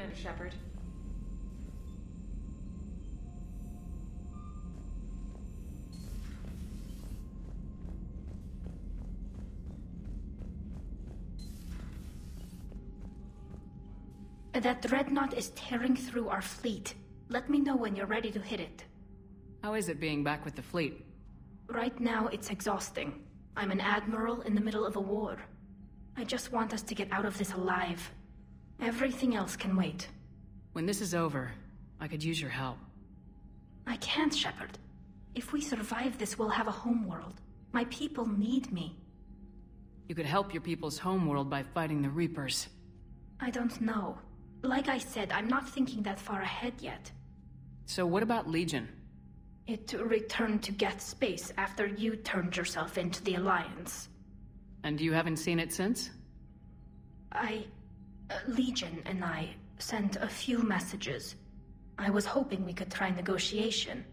Good, Shepard. That dreadnought is tearing through our fleet. Let me know when you're ready to hit it. How is it being back with the fleet? Right now, it's exhausting. I'm an admiral in the middle of a war. I just want us to get out of this alive. Everything else can wait. When this is over, I could use your help. I can't, Shepard. If we survive this, we'll have a homeworld. My people need me. You could help your people's homeworld by fighting the Reapers. I don't know. Like I said, I'm not thinking that far ahead yet. So what about Legion? It returned to Geth space after you turned yourself into the Alliance. And you haven't seen it since? Legion and I sent a few messages. I was hoping we could try negotiation.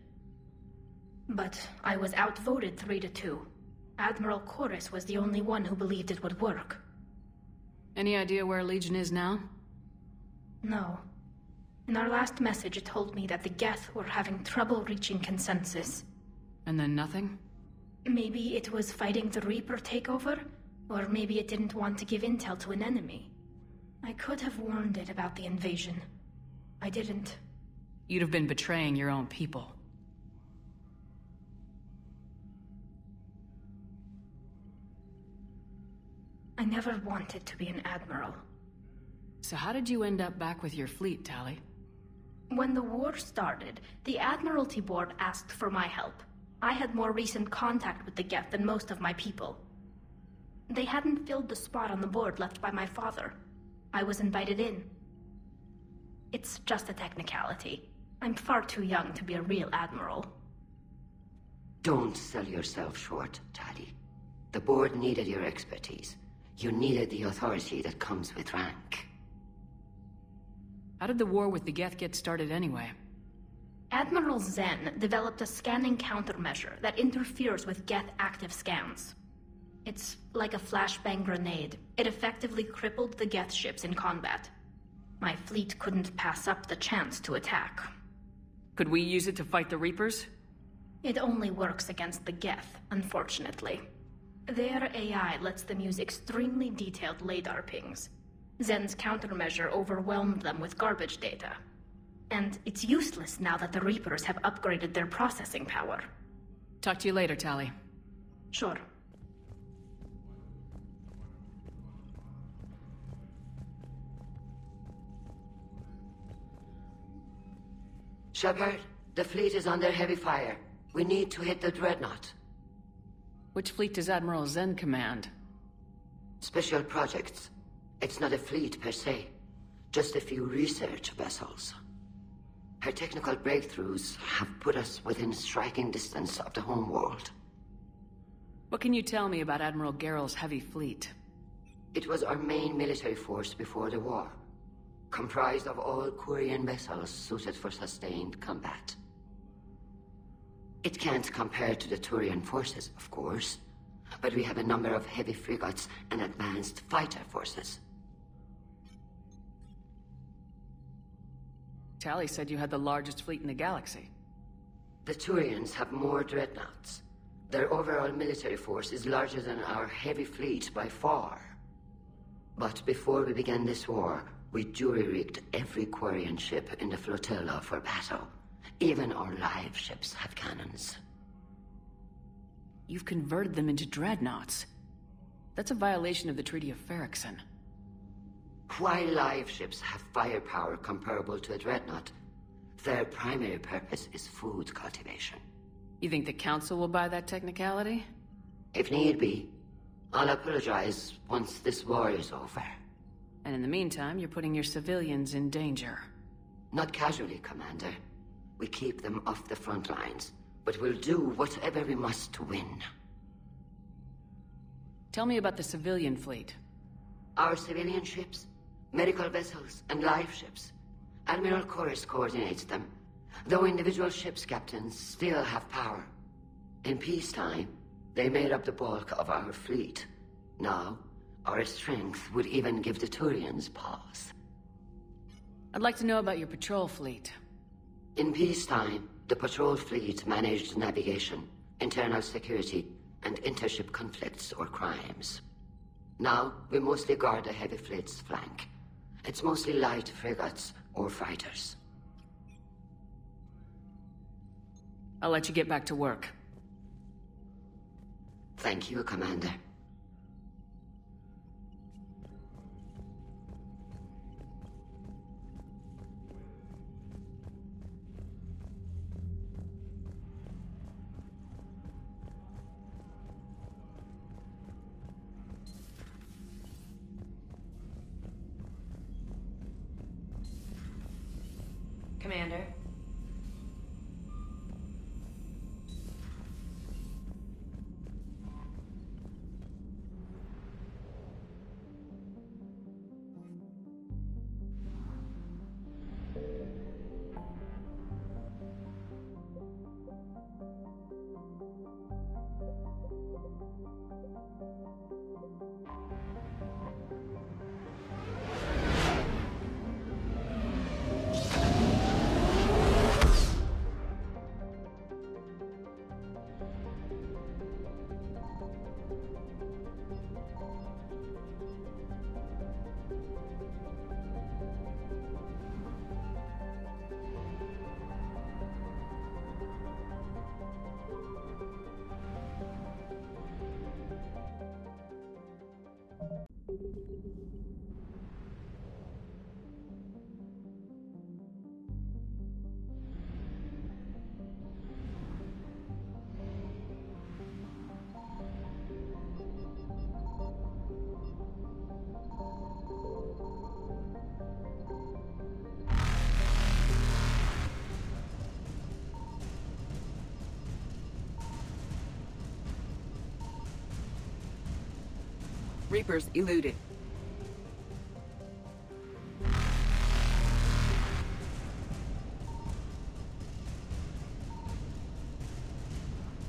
But I was outvoted 3-2. Admiral Chorus was the only one who believed it would work. Any idea where Legion is now? No. In our last message, it told me that the Geth were having trouble reaching consensus. And then nothing? Maybe it was fighting the Reaper takeover, or maybe it didn't want to give intel to an enemy. I could have warned it about the invasion. I didn't. You'd have been betraying your own people. I never wanted to be an admiral. So how did you end up back with your fleet, Tali? When the war started, the Admiralty Board asked for my help. I had more recent contact with the Geth than most of my people. They hadn't filled the spot on the board left by my father. I was invited in. It's just a technicality. I'm far too young to be a real admiral. Don't sell yourself short, Tali. The board needed your expertise. You needed the authority that comes with rank. How did the war with the Geth get started anyway? Admiral Zen developed a scanning countermeasure that interferes with Geth active scans. It's like a flashbang grenade. It effectively crippled the Geth ships in combat. My fleet couldn't pass up the chance to attack. Could we use it to fight the Reapers? It only works against the Geth, unfortunately. Their AI lets them use extremely detailed LADAR pings. Zen's countermeasure overwhelmed them with garbage data. And it's useless now that the Reapers have upgraded their processing power. Talk to you later, Tali. Sure. Shepard, the fleet is under heavy fire. We need to hit the dreadnought. Which fleet does Admiral Zen command? Special projects. It's not a fleet per se, just a few research vessels. Her technical breakthroughs have put us within striking distance of the homeworld. What can you tell me about Admiral Geral's heavy fleet? It was our main military force before the war, comprised of all Quarian vessels suited for sustained combat. It can't compare to the Turian forces, of course, but we have a number of heavy frigates and advanced fighter forces. Tali said you had the largest fleet in the galaxy. The Turians have more dreadnoughts. Their overall military force is larger than our heavy fleet by far. But before we began this war, we jury-rigged every Quarian ship in the flotilla for battle. Even our live ships have cannons. You've converted them into dreadnoughts. That's a violation of the Treaty of Ferrixon. While live ships have firepower comparable to a dreadnought, their primary purpose is food cultivation. You think the Council will buy that technicality? If need be. I'll apologize once this war is over. And in the meantime, you're putting your civilians in danger. Not casually, Commander. We keep them off the front lines, but we'll do whatever we must to win. Tell me about the civilian fleet. Our civilian ships, medical vessels, and live ships. Admiral Chorus coordinates them, though individual ships' captains still have power. In peacetime, they made up the bulk of our fleet. Now, our strength would even give the Turians pause. I'd like to know about your patrol fleet. In peacetime, the patrol fleet managed navigation, internal security, and intership conflicts or crimes. Now, we mostly guard the heavy fleet's flank. It's mostly light frigates or fighters. I'll let you get back to work. Thank you, Commander. Commander? Reapers eluded.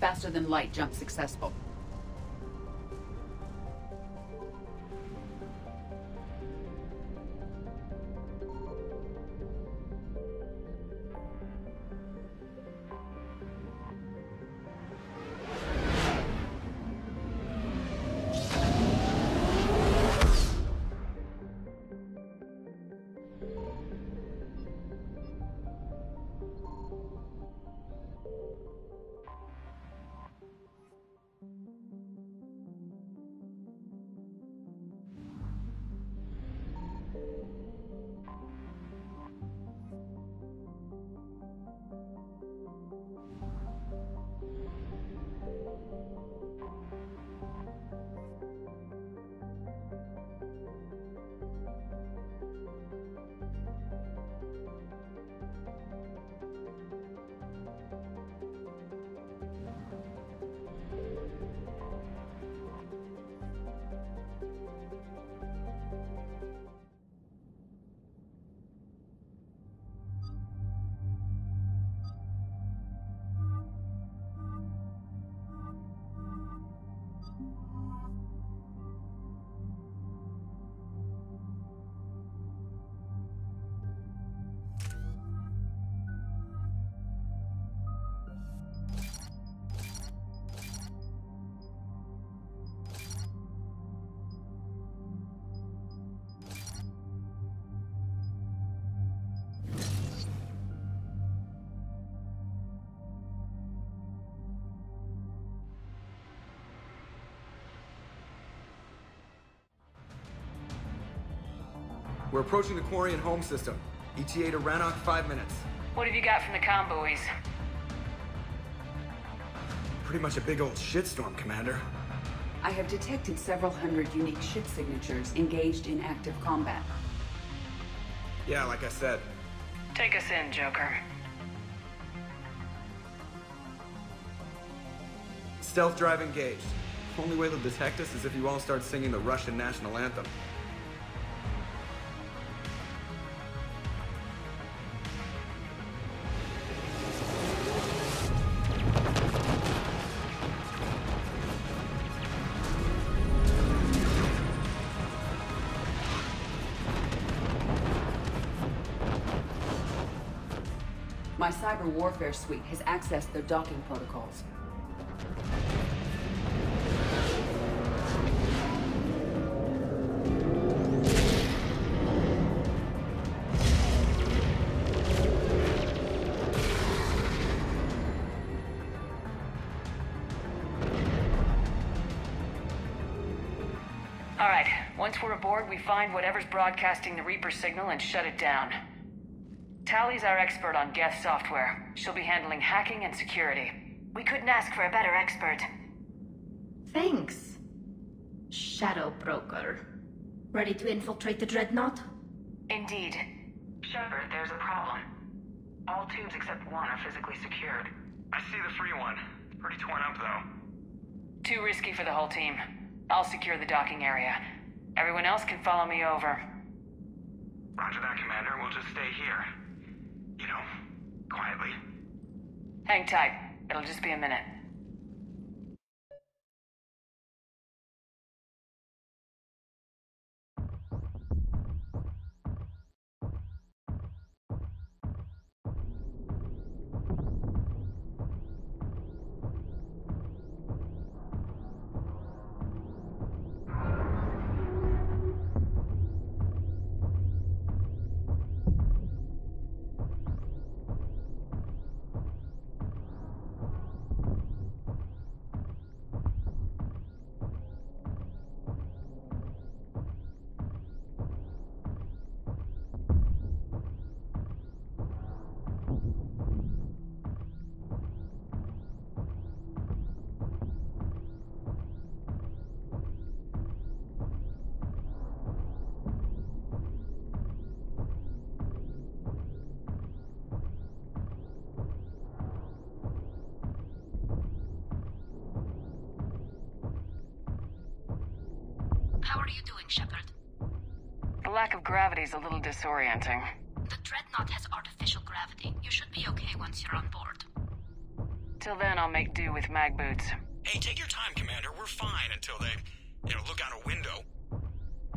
Faster than light jump successful. We're approaching the Quarian home system. ETA to Rannoch, 5 minutes. What have you got from the convoys? Pretty much a big old shitstorm, Commander. I have detected several hundred unique ship signatures engaged in active combat. Yeah, like I said. Take us in, Joker. Stealth drive engaged. Only way they'll detect us is if you all start singing the Russian national anthem. My cyber warfare suite has accessed their docking protocols. All right, once we're aboard, we find whatever's broadcasting the Reaper signal and shut it down. Tally's our expert on Geth software. She'll be handling hacking and security. We couldn't ask for a better expert. Thanks, Shadow Broker. Ready to infiltrate the Dreadnought? Indeed. Shepard, there's a problem. All tubes except one are physically secured. I see the free one. Pretty torn up, though. Too risky for the whole team. I'll secure the docking area. Everyone else can follow me over. Roger that, Commander. We'll just stay here. You know, quietly. Hang tight. It'll just be a minute. How are you doing, Shepard? The lack of gravity is a little disorienting. The Dreadnought has artificial gravity. You should be okay once you're on board. Till then, I'll make do with mag boots. Hey, take your time, Commander. We're fine until they, look out a window.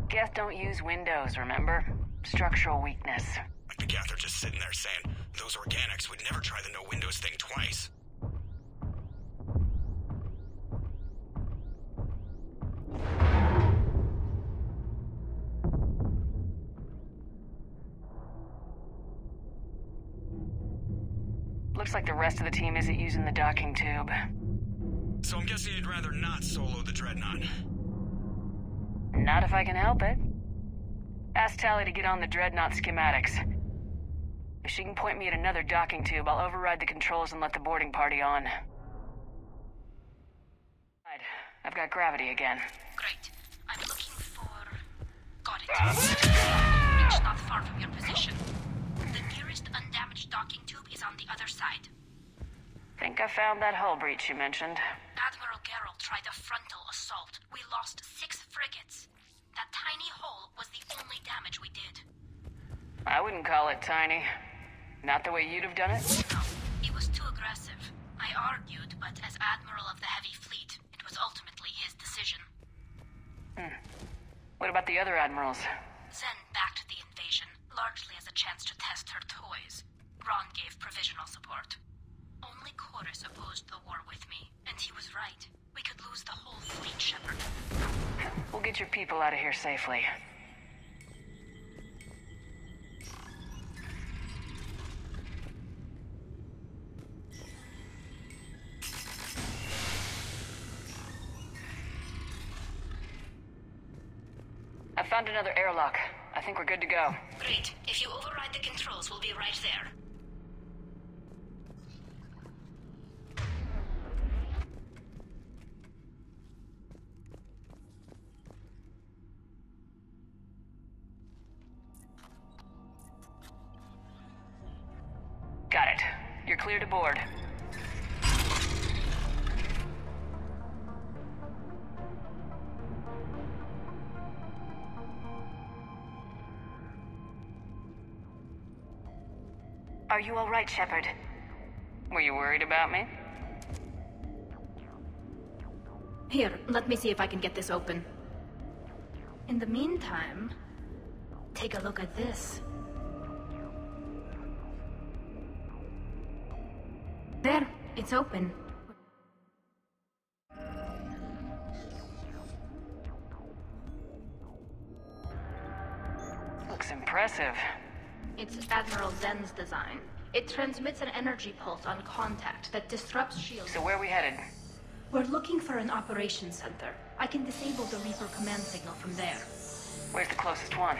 Geth don't use windows, remember? Structural weakness. Like the Geth are just sitting there saying, those organics would never try the no windows thing twice. Looks like the rest of the team isn't using the docking tube. So I'm guessing you'd rather not solo the Dreadnought. Not if I can help it. Ask Tally to get on the Dreadnought schematics. If she can point me at another docking tube, I'll override the controls and let the boarding party on. I've got gravity again. Great. I'm looking for... Got it. It's not far from your position. The nearest undamaged docking tube is on the other side. Think I found that hull breach you mentioned. Admiral Geralt tried a frontal assault. We lost 6 frigates. That tiny hole was the only damage we did. I wouldn't call it tiny. Not the way you'd have done it? No, it was too aggressive. I argued, but as Admiral of the Heavy Fleet, it was ultimately his decision. What about the other admirals? Zen backed the invasion, largely as a chance to test her toys. Ron gave provisional support. Only Chorus opposed the war with me, and he was right. We could lose the whole fleet, Shepard. We'll get your people out of here safely. I found another airlock. I think we're good to go. Great. If you override the controls, we'll be right there. Got it. You're clear to board. Are you all right, Shepard? Were you worried about me? Here, let me see if I can get this open. In the meantime, take a look at this. There, it's open. Looks impressive. It's Admiral Zen's design. It transmits an energy pulse on contact that disrupts shields. So where are we headed? We're looking for an operations center. I can disable the Reaper command signal from there. Where's the closest one?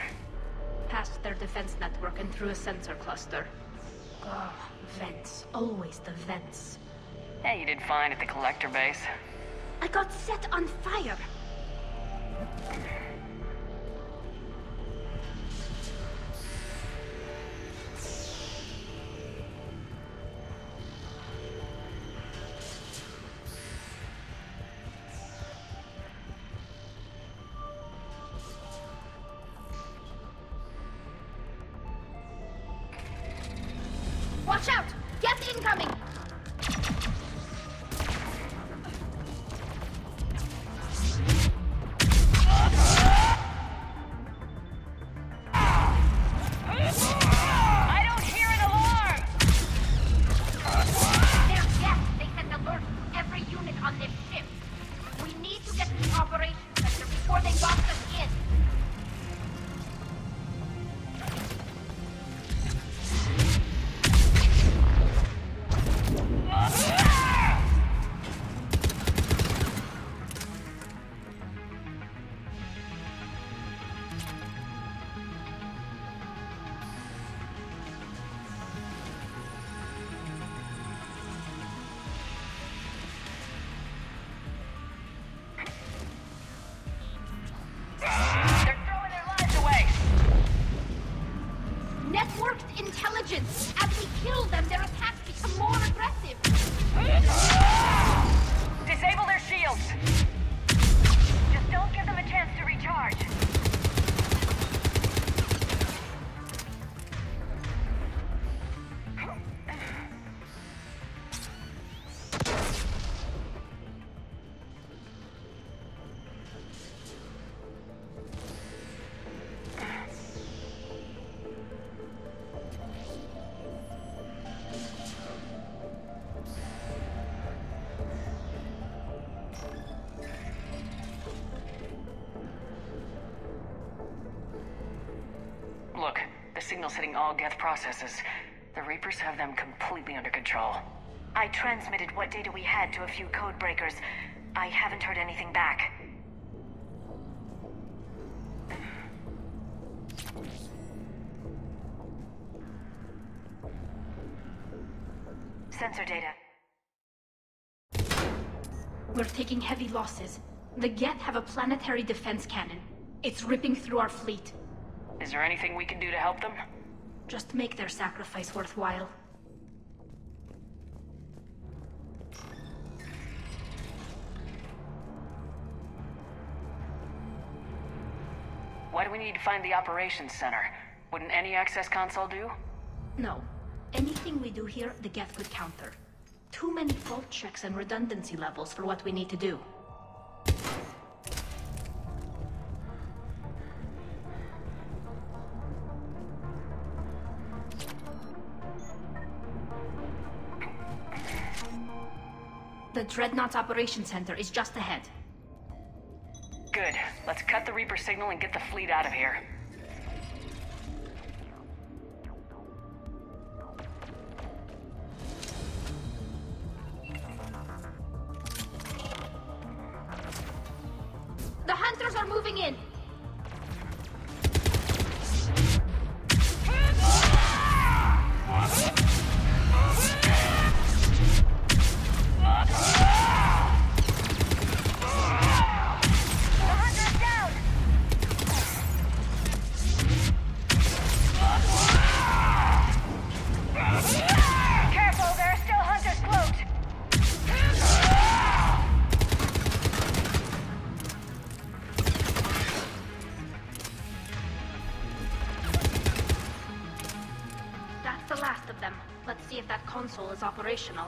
Past their defense network and through a sensor cluster. Oh, vents. Always the vents. Hey, you did fine at the collector base. I got set on fire! Watch out! Get incoming! I don't hear an alarm! They're dead! They sent alert to every unit on this ship. We need to get to the operations center before they box us in. They're throwing their lives away! Networked intelligence! As we kill them, their attacks become more aggressive! Disable their shields! Just don't give them a chance to recharge. Look, the signal's hitting all Geth processes. The Reapers have them completely under control. I transmitted what data we had to a few code breakers. I haven't heard anything back. Sensor data. We're taking heavy losses. The Geth have a planetary defense cannon. It's ripping through our fleet. Is there anything we can do to help them? Just make their sacrifice worthwhile. Why do we need to find the operations center? Wouldn't any access console do? No. Anything we do here, the Geth could counter. Too many fault checks and redundancy levels for what we need to do. The Dreadnought's Operations Center is just ahead. Good. Let's cut the Reaper signal and get the fleet out of here. The hunters are moving in! That's the last of them. Let's see if that console is operational.